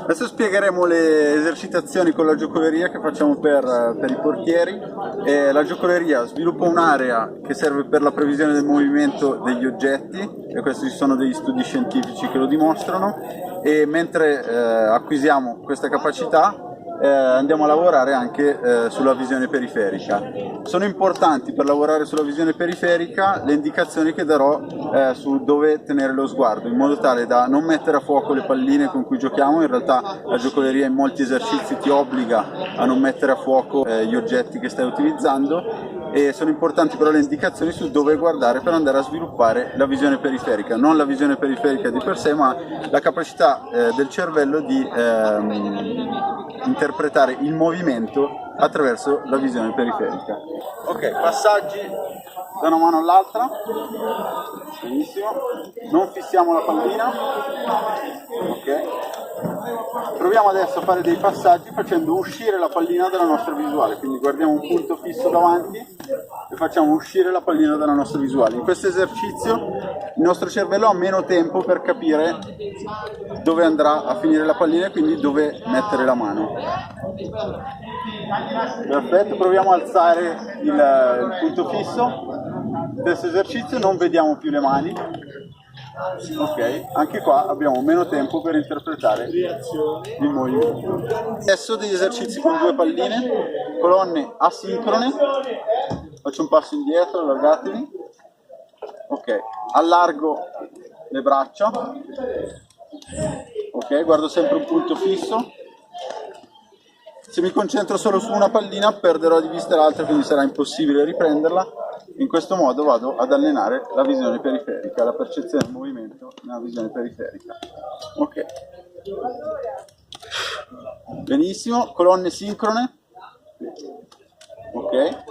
Adesso spiegheremo le esercitazioni con la giocoleria che facciamo per i portieri. La giocoleria sviluppa un'area che serve per la previsione del movimento degli oggetti, e questi sono degli studi scientifici che lo dimostrano, e mentre acquisiamo questa capacità andiamo a lavorare anche sulla visione periferica. Sono importanti per lavorare sulla visione periferica le indicazioni che darò su dove tenere lo sguardo, in modo tale da non mettere a fuoco le palline con cui giochiamo. In realtà la giocoleria in molti esercizi ti obbliga a non mettere a fuoco gli oggetti che stai utilizzando, e sono importanti però le indicazioni su dove guardare per andare a sviluppare la visione periferica, non la visione periferica di per sé, ma la capacità del cervello di interpretare il movimento attraverso la visione periferica. Ok, passaggi da una mano all'altra, benissimo, non fissiamo la pallina, ok. Proviamo adesso a fare dei passaggi facendo uscire la pallina dalla nostra visuale, quindi guardiamo un punto fisso davanti e facciamo uscire la pallina dalla nostra visuale. In questo esercizio il nostro cervello ha meno tempo per capire dove andrà a finire la pallina e quindi dove mettere la mano. Perfetto, proviamo a alzare il punto fisso. Stesso esercizio, non vediamo più le mani. Ok, anche qua abbiamo meno tempo per interpretare il movimento. Adesso degli esercizi con due palline, colonne asincrone. Faccio un passo indietro, allargatevi. Ok, allargo le braccia. Ok, guardo sempre un punto fisso. Se mi concentro solo su una pallina perderò di vista l'altra, quindi sarà impossibile riprenderla. In questo modo vado ad allenare la visione periferica, la percezione del movimento nella visione periferica. Ok. Benissimo, colonne sincrone. Ok.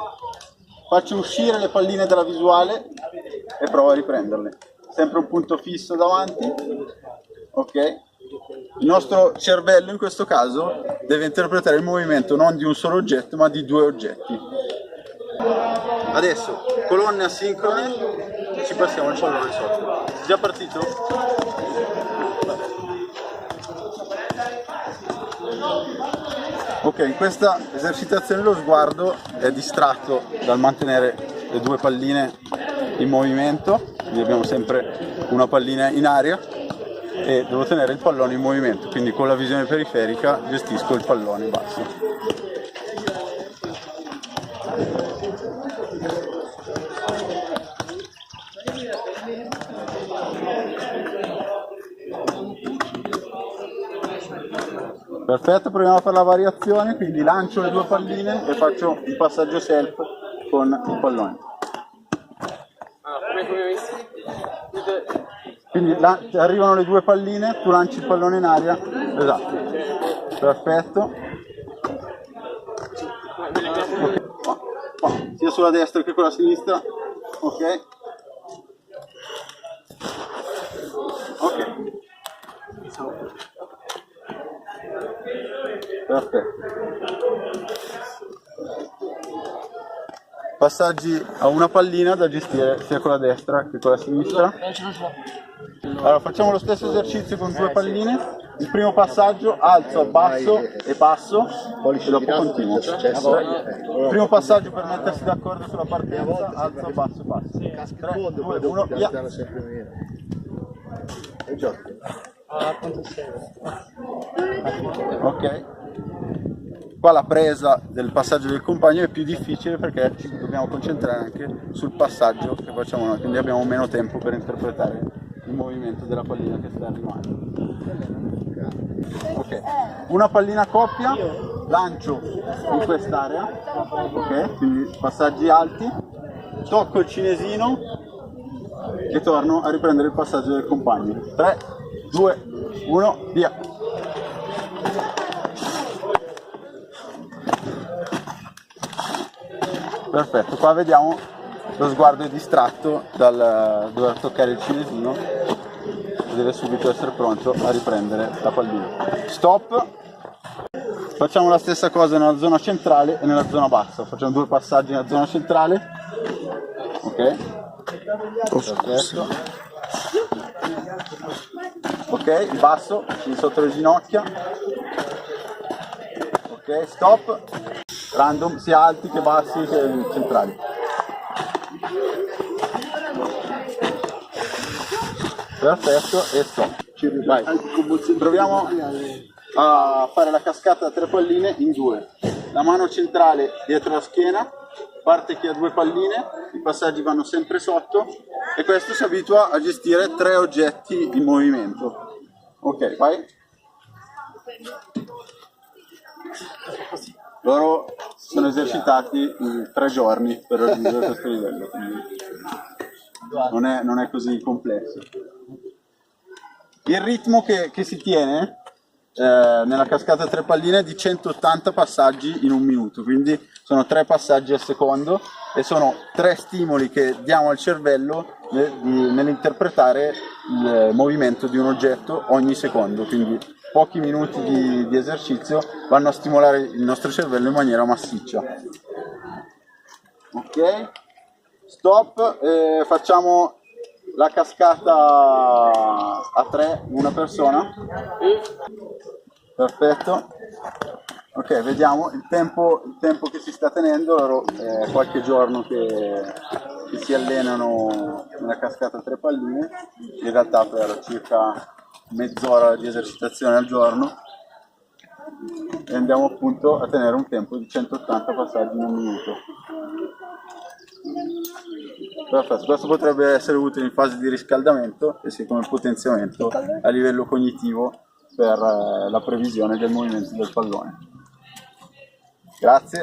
Faccio uscire le palline dalla visuale e provo a riprenderle. Sempre un punto fisso davanti. Ok. Il nostro cervello in questo caso deve interpretare il movimento non di un solo oggetto ma di due oggetti. Adesso colonne asincrone e ci passiamo il pallone sotto. È già partito? Ok, in questa esercitazione lo sguardo è distratto dal mantenere le due palline in movimento, quindi abbiamo sempre una pallina in aria e devo tenere il pallone in movimento, quindi con la visione periferica gestisco il pallone in basso. Perfetto, proviamo a fare la variazione, quindi lancio le due palline e faccio un passaggio self con il pallone. Quindi arrivano le due palline, tu lanci il pallone in aria, esatto, perfetto. Okay. Sia sulla destra che con la sinistra, ok. Ok. Perfetto. Passaggi a una pallina da gestire sia con la destra che con la sinistra. Allora facciamo lo stesso esercizio con due palline. Il primo passaggio, alzo, abbasso e passo, e dopo continuo. Il primo passaggio per mettersi d'accordo sulla partenza, alzo, abbasso, passo. 3, 2, 1, via. Ok. Qua la presa del passaggio del compagno è più difficile perché ci dobbiamo concentrare anche sul passaggio che facciamo noi, quindi abbiamo meno tempo per interpretare il movimento della pallina che sta arrivando. Ok, una pallina a coppia, lancio in quest'area, ok, quindi passaggi alti, tocco il cinesino e torno a riprendere il passaggio del compagno. 3, 2, 1, via! Perfetto, qua vediamo lo sguardo è distratto dal dover toccare il cinesino e deve subito essere pronto a riprendere la pallina. Stop! Facciamo la stessa cosa nella zona centrale e nella zona bassa. Facciamo due passaggi nella zona centrale. Ok. Perfetto. Ok, Ok, il basso, quindi sotto le ginocchia. Ok, stop. Random, sia alti che bassi che centrali. Perfetto, e stop. Vai. Proviamo a fare la cascata a 3 palline in 2. La mano centrale dietro la schiena, parte che ha 2 palline, i passaggi vanno sempre sotto e questo si abitua a gestire 3 oggetti in movimento. Ok, vai. Loro si sono esercitati in 3 giorni per raggiungere questo livello, quindi non è così complesso. Il ritmo che si tiene nella cascata a 3 palline è di 180 passaggi in un minuto, quindi sono 3 passaggi al secondo e sono 3 stimoli che diamo al cervello nell'interpretare il movimento di un oggetto ogni secondo, quindi pochi minuti di esercizio vanno a stimolare il nostro cervello in maniera massiccia. Ok, stop, facciamo la cascata a 3, una persona. Perfetto. Ok, vediamo il tempo che si sta tenendo. Loro qualche giorno che si allenano nella cascata a 3 palline, in realtà per circa mezz'ora di esercitazione al giorno, e andiamo appunto a tenere un tempo di 180 passaggi in un minuto. Perfetto, questo potrebbe essere utile in fase di riscaldamento e sia come potenziamento a livello cognitivo per la previsione del movimento del pallone. Grazie.